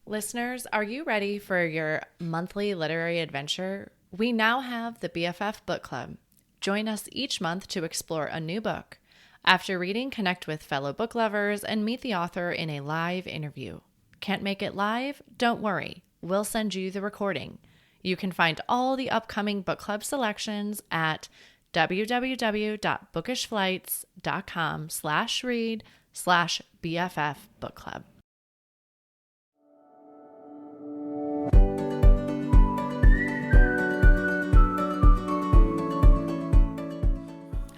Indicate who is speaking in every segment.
Speaker 1: Listeners, are you ready for your monthly literary adventure? We now have the BFF Book Club. Join us each month to explore a new book. After reading, connect with fellow book lovers and meet the author in a live interview. Can't make it live? Don't worry. We'll send you the recording. You can find all the upcoming book club selections at www.bookishflights.com/read/BFF book club.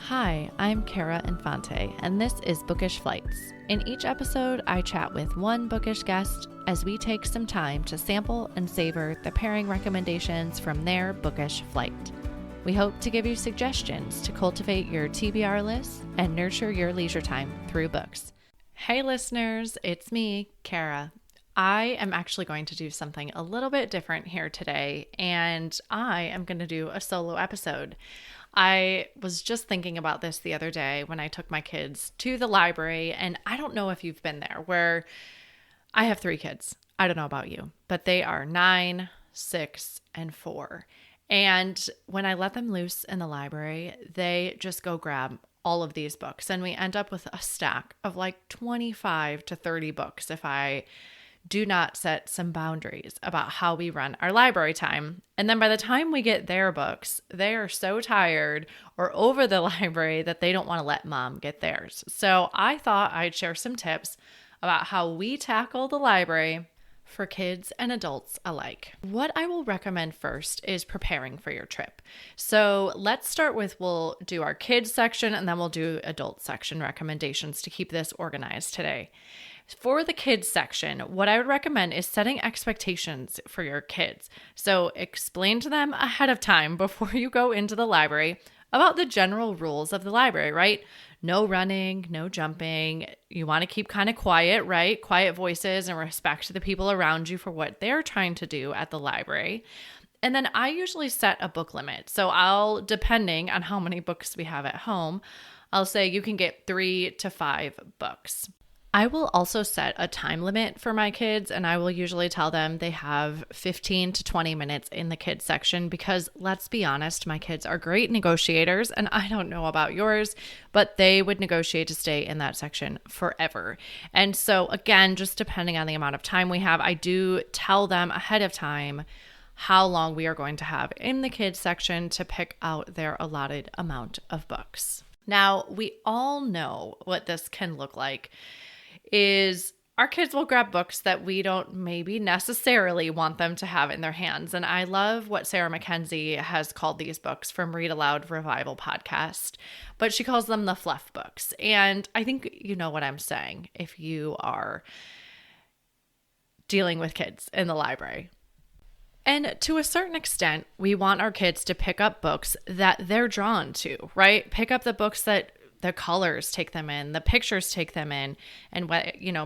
Speaker 1: Hi, I'm Kara Infante, and this is Bookish Flights. In each episode, I chat with one bookish guest as we take some time to sample and savor the pairing recommendations from their bookish flight. We hope to give you suggestions to cultivate your TBR list and nurture your leisure time through books. Hey listeners, it's me, Kara. I am actually going to do something a little bit different here today, and I am going to do a solo episode. I was just thinking about this the other day when I took my kids to the library, and I don't know if you've been there, where I have 3 kids. I don't know about you, but they are 9, 6, and 4. And when I let them loose in the library, they just go grab all of these books, and we end up with a stack of like 25 to 30 books if I do not set some boundaries about how we run our library time. And then by the time we get their books, they are so tired or over the library that they don't want to let mom get theirs. So I thought I'd share some tips about how we tackle the library for kids and adults alike. What I will recommend first is preparing for your trip. So let's start with, we'll do our kids section and then we'll do adult section recommendations to keep this organized today. For the kids section, what I would recommend is setting expectations for your kids. So explain to them ahead of time before you go into the library about the general rules of the library, right? No running, no jumping. You want to keep kind of quiet, right? Quiet voices and respect the people around you for what they're trying to do at the library. And then I usually set a book limit. So depending on how many books we have at home, I'll say you can get 3 to 5 books. I will also set a time limit for my kids, and I will usually tell them they have 15 to 20 minutes in the kids section because, let's be honest, my kids are great negotiators, and I don't know about yours, but they would negotiate to stay in that section forever. And so again, just depending on the amount of time we have, I do tell them ahead of time how long we are going to have in the kids section to pick out their allotted amount of books. Now, we all know what this can look like. Is our kids will grab books that we don't maybe necessarily want them to have in their hands. And I love what Sarah Mackenzie has called these books from Read Aloud Revival podcast, but she calls them the fluff books. And I think you know what I'm saying if you are dealing with kids in the library. And to a certain extent, we want our kids to pick up books that they're drawn to, right? Pick up the books that the colors take them in, the pictures take them in, and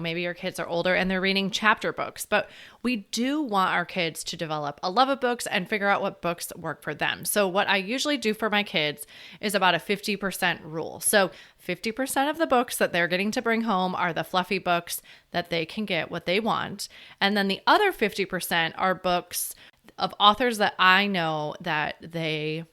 Speaker 1: maybe your kids are older and they're reading chapter books, but we do want our kids to develop a love of books and figure out what books work for them. So what I usually do for my kids is about a 50% rule. So 50% of the books that they're getting to bring home are the fluffy books that they can get what they want. And then the other 50% are books of authors that I know that they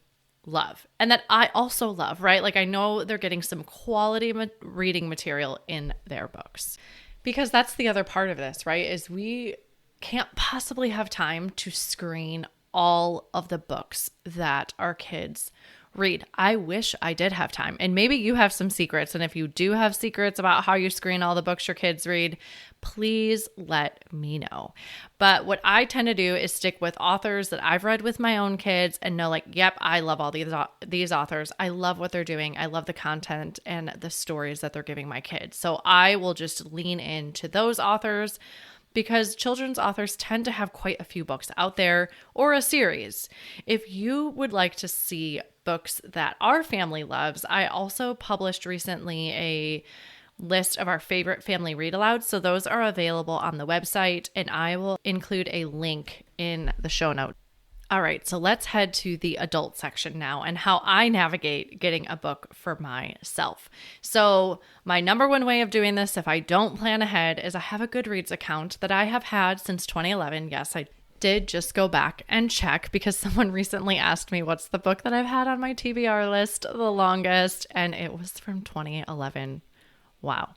Speaker 1: love and that I also love, right? Like I know they're getting some quality reading material in their books, because that's the other part of this, right? Is we can't possibly have time to screen all of the books that our kids read. I wish I did have time. And maybe you have some secrets. And if you do have secrets about how you screen all the books your kids read, please let me know. But what I tend to do is stick with authors that I've read with my own kids and know, like, yep, I love all these authors. I love what they're doing. I love the content and the stories that they're giving my kids. So I will just lean into those authors, because children's authors tend to have quite a few books out there, or a series. If you would like to see books that our family loves, I also published recently a list of our favorite family read alouds. So those are available on the website, and I will include a link in the show note. All right, so let's head to the adult section now and how I navigate getting a book for myself. So, my number one way of doing this, if I don't plan ahead, is I have a Goodreads account that I have had since 2011. Yes, I did just go back and check because someone recently asked me what's the book that I've had on my TBR list the longest, and it was from 2011. Wow.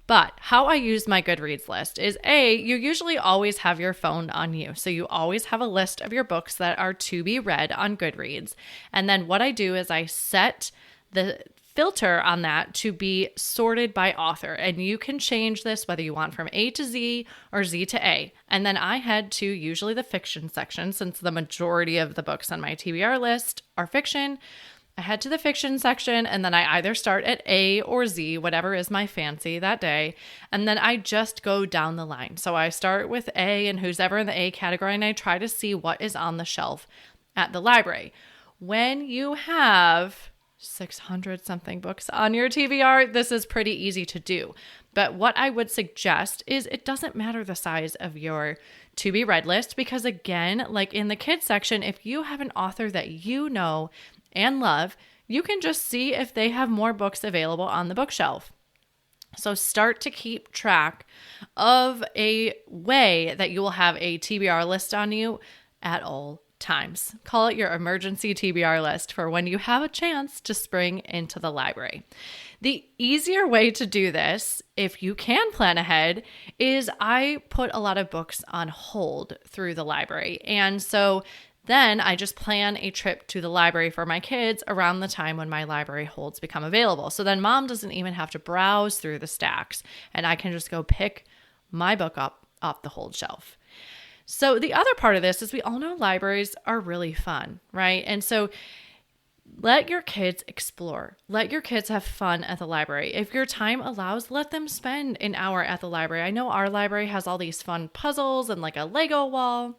Speaker 1: But how I use my Goodreads list is you usually always have your phone on you. So you always have a list of your books that are to be read on Goodreads. And then what I do is I set the filter on that to be sorted by author. And you can change this whether you want from A to Z or Z to A. And then I head to usually the fiction section, since the majority of the books on my TBR list are fiction. I head to the fiction section, and then I either start at A or Z, whatever is my fancy that day, and then I just go down the line. So I start with A and who's ever in the A category, and I try to see what is on the shelf at the library. When you have 600 something books on your TBR, this is pretty easy to do. But what I would suggest is it doesn't matter the size of your to be read list, because again, like in the kids section, if you have an author that you know and love, you can just see if they have more books available on the bookshelf. So start to keep track of a way that you will have a TBR list on you at all times. Call it your emergency TBR list for when you have a chance to spring into the library. The easier way to do this, if you can plan ahead, is I put a lot of books on hold through the library. And so then I just plan a trip to the library for my kids around the time when my library holds become available. So then mom doesn't even have to browse through the stacks, and I can just go pick my book up off the hold shelf. So the other part of this is we all know libraries are really fun, right? And so let your kids explore. Let your kids have fun at the library. If your time allows, let them spend an hour at the library. I know our library has all these fun puzzles and like a Lego wall.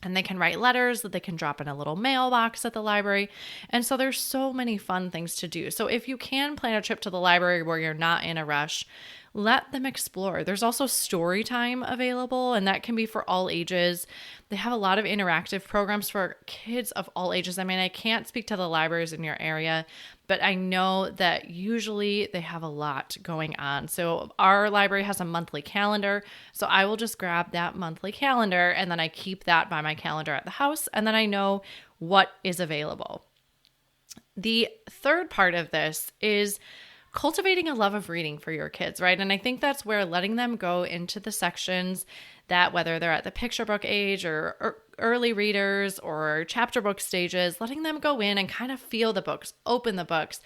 Speaker 1: And they can write letters that they can drop in a little mailbox at the library. And so there's so many fun things to do. So if you can plan a trip to the library where you're not in a rush, let them explore. There's also story time available, and that can be for all ages. They have a lot of interactive programs for kids of all ages. I mean, I can't speak to the libraries in your area, but I know that usually they have a lot going on. So our library has a monthly calendar. So I will just grab that monthly calendar, and then I keep that by my calendar at the house, and then I know what is available. The third part of this is cultivating a love of reading for your kids, right? And I think that's where letting them go into the sections that, whether they're at the picture book age or early readers or chapter book stages, letting them go in and kind of feel the books, open the books.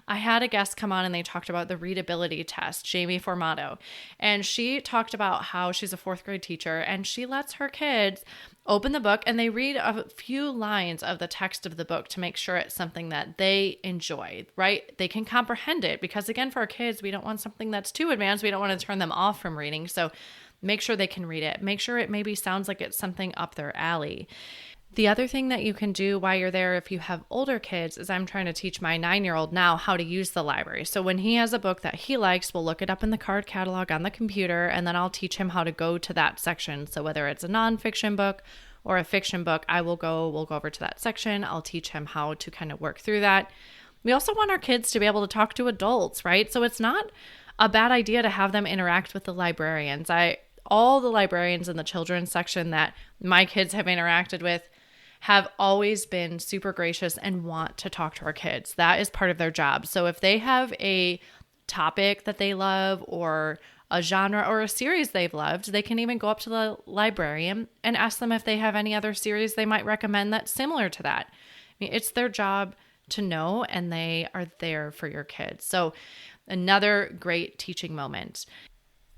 Speaker 1: I had a guest come on and they talked about the readability test, Jamie Formato, and she talked about how she's a fourth grade teacher and she lets her kids open the book and they read a few lines of the text of the book to make sure it's something that they enjoy, right? They can comprehend it, because again, for our kids, we don't want something that's too advanced. We don't want to turn them off from reading. So make sure they can read it. Make sure it maybe sounds like it's something up their alley. The other thing that you can do while you're there, if you have older kids, is I'm trying to teach my 9-year-old now how to use the library. So when he has a book that he likes, we'll look it up in the card catalog on the computer, and then I'll teach him how to go to that section. So whether it's a nonfiction book or a fiction book, we'll go over to that section. I'll teach him how to kind of work through that. We also want our kids to be able to talk to adults, right? So it's not a bad idea to have them interact with the librarians. All the librarians in the children's section that my kids have interacted with have always been super gracious and want to talk to our kids. That is part of their job. So if they have a topic that they love or a genre or a series they've loved, they can even go up to the librarian and ask them if they have any other series they might recommend that's similar to that. I mean, it's their job to know, and they are there for your kids. So another great teaching moment.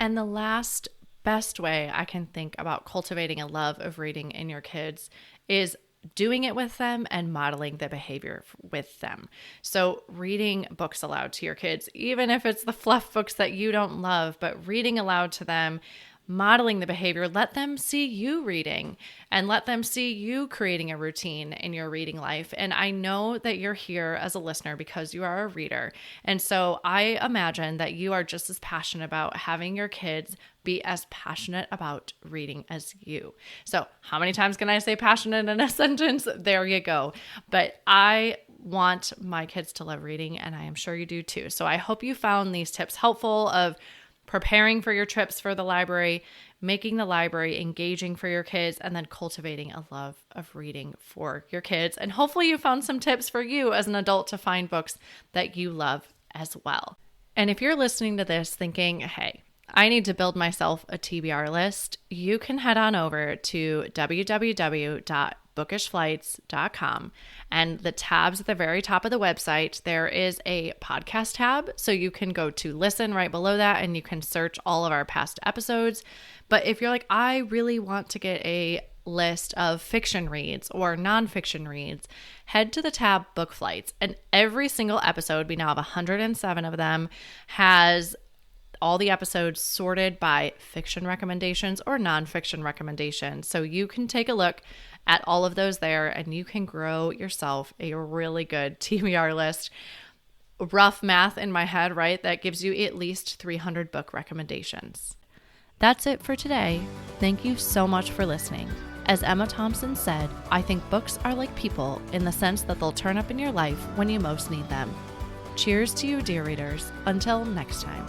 Speaker 1: And the last best way I can think about cultivating a love of reading in your kids is doing it with them and modeling the behavior with them. So reading books aloud to your kids, even if it's the fluff books that you don't love, but reading aloud to them modeling the behavior. Let them see you reading and let them see you creating a routine in your reading life. And I know that you're here as a listener because you are a reader. And so I imagine that you are just as passionate about having your kids be as passionate about reading as you. So how many times can I say passionate in a sentence? There you go. But I want my kids to love reading, and I am sure you do too. So I hope you found these tips helpful of preparing for your trips for the library, making the library engaging for your kids, and then cultivating a love of reading for your kids. And hopefully you found some tips for you as an adult to find books that you love as well. And if you're listening to this thinking, hey, I need to build myself a TBR list, you can head on over to www.bookishflights.com, and the tabs at the very top of the website, there is a podcast tab. So you can go to listen right below that and you can search all of our past episodes. But if you're like, I really want to get a list of fiction reads or nonfiction reads, head to the tab Book Flights. And every single episode, we now have 107 of them, has all the episodes sorted by fiction recommendations or nonfiction recommendations. So you can take a look at all of those there and you can grow yourself a really good TBR list. Rough math in my head, right? That gives you at least 300 book recommendations. That's it for today. Thank you so much for listening. As Emma Thompson said, I think books are like people in the sense that they'll turn up in your life when you most need them. Cheers to you, dear readers. Until next time.